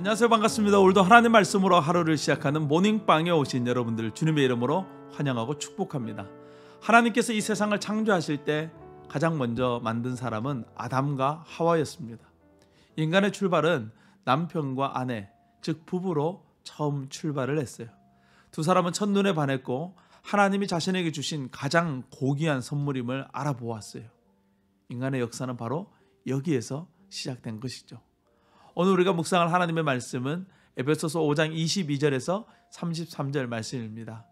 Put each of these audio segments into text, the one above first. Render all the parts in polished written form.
안녕하세요. 반갑습니다. 오늘도 하나님 말씀으로 하루를 시작하는 모닝빵에 오신 여러분들 주님의 이름으로 환영하고 축복합니다. 하나님께서 이 세상을 창조하실 때 가장 먼저 만든 사람은 아담과 하와였습니다. 인간의 출발은 남편과 아내, 즉 부부로 처음 출발을 했어요. 두 사람은 첫눈에 반했고 하나님이 자신에게 주신 가장 고귀한 선물임을 알아보았어요. 인간의 역사는 바로 여기에서 시작된 것이죠. 오늘 우리가 묵상할 하나님의 말씀은 에베소서 5장 22절에서 33절 말씀입니다.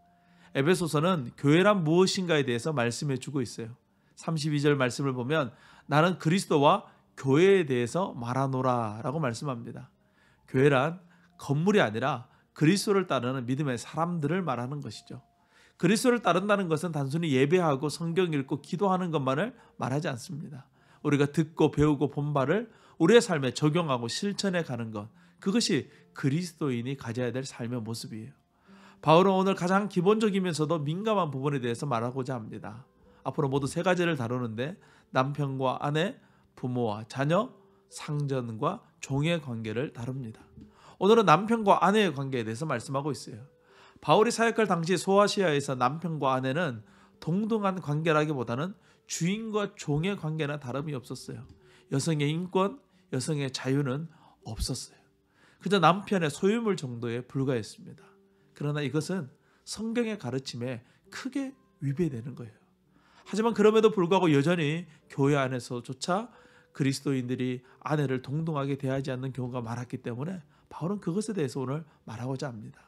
에베소서는 교회란 무엇인가에 대해서 말씀해 주고 있어요. 32절 말씀을 보면 나는 그리스도와 교회에 대해서 말하노라 라고 말씀합니다. 교회란 건물이 아니라 그리스도를 따르는 믿음의 사람들을 말하는 것이죠. 그리스도를 따른다는 것은 단순히 예배하고 성경 읽고 기도하는 것만을 말하지 않습니다. 우리가 듣고 배우고 본 바를 우리의 삶에 적용하고 실천해 가는 것, 그것이 그리스도인이 가져야 될 삶의 모습이에요. 바울은 오늘 가장 기본적이면서도 민감한 부분에 대해서 말하고자 합니다. 앞으로 모두 세 가지를 다루는데 남편과 아내, 부모와 자녀, 상전과 종의 관계를 다룹니다. 오늘은 남편과 아내의 관계에 대해서 말씀하고 있어요. 바울이 사역할 당시 소아시아에서 남편과 아내는 동등한 관계라기보다는 주인과 종의 관계나 다름이 없었어요. 여성의 인권, 여성의 자유는 없었어요. 그저 남편의 소유물 정도에 불과했습니다. 그러나 이것은 성경의 가르침에 크게 위배되는 거예요. 하지만 그럼에도 불구하고 여전히 교회 안에서조차 그리스도인들이 아내를 동등하게 대하지 않는 경우가 많았기 때문에 바울은 그것에 대해서 오늘 말하고자 합니다.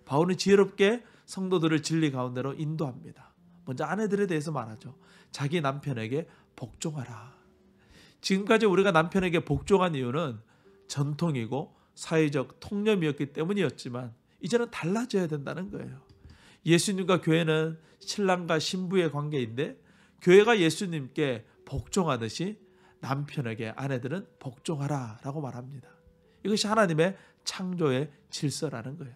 바울은 지혜롭게 성도들을 진리 가운데로 인도합니다. 먼저 아내들에 대해서 말하죠. 자기 남편에게 복종하라. 지금까지 우리가 남편에게 복종한 이유는 전통이고 사회적 통념이었기 때문이었지만 이제는 달라져야 된다는 거예요. 예수님과 교회는 신랑과 신부의 관계인데 교회가 예수님께 복종하듯이 남편에게 아내들은 복종하라 라고 말합니다. 이것이 하나님의 창조의 질서라는 거예요.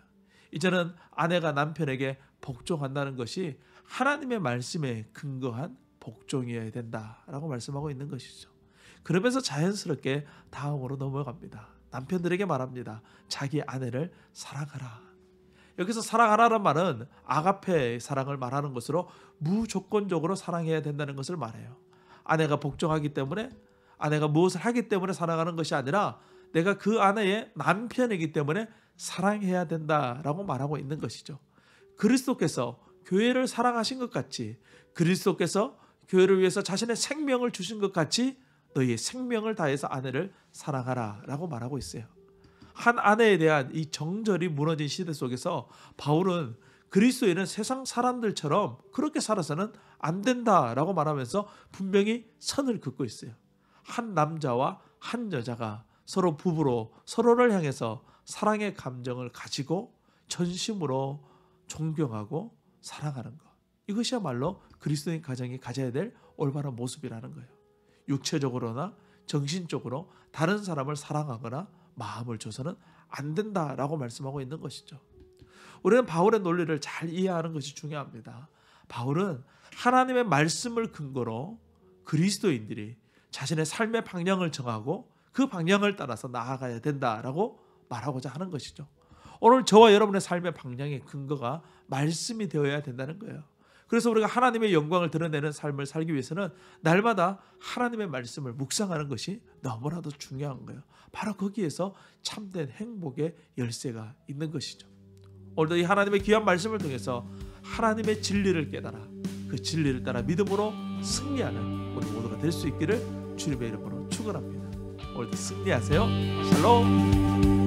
이제는 아내가 남편에게 복종한다는 것이 하나님의 말씀에 근거한 복종이어야 된다라고 말씀하고 있는 것이죠. 그러면서 자연스럽게 다음으로 넘어갑니다. 남편들에게 말합니다. 자기 아내를 사랑하라. 여기서 사랑하라는 말은 아가페의 사랑을 말하는 것으로 무조건적으로 사랑해야 된다는 것을 말해요. 아내가 복종하기 때문에, 아내가 무엇을 하기 때문에 사랑하는 것이 아니라 내가 그 아내의 남편이기 때문에 사랑해야 된다라고 말하고 있는 것이죠. 그리스도께서 교회를 사랑하신 것 같이, 그리스도께서 교회를 위해서 자신의 생명을 주신 것 같이 너희의 생명을 다해서 아내를 사랑하라 라고 말하고 있어요. 한 아내에 대한 이 정절이 무너진 시대 속에서 바울은 그리스도인은 세상 사람들처럼 그렇게 살아서는 안 된다라고 말하면서 분명히 선을 긋고 있어요. 한 남자와 한 여자가 서로 부부로 서로를 향해서 사랑의 감정을 가지고 전심으로 존경하고 사랑하는 것, 이것이야말로 그리스도인 가정이 가져야 될 올바른 모습이라는 거예요. 육체적으로나 정신적으로 다른 사람을 사랑하거나 마음을 줘서는 안 된다라고 말씀하고 있는 것이죠. 우리는 바울의 논리를 잘 이해하는 것이 중요합니다. 바울은 하나님의 말씀을 근거로 그리스도인들이 자신의 삶의 방향을 정하고 그 방향을 따라서 나아가야 된다라고 말하고자 하는 것이죠. 오늘 저와 여러분의 삶의 방향의 근거가 말씀이 되어야 된다는 거예요. 그래서 우리가 하나님의 영광을 드러내는 삶을 살기 위해서는 날마다 하나님의 말씀을 묵상하는 것이 너무나도 중요한 거예요. 바로 거기에서 참된 행복의 열쇠가 있는 것이죠. 오늘도 이 하나님의 귀한 말씀을 통해서 하나님의 진리를 깨달아 그 진리를 따라 믿음으로 승리하는 우리 모두가 될 수 있기를 주님의 이름으로 축원합니다. 오늘도 승리하세요. 샬롬.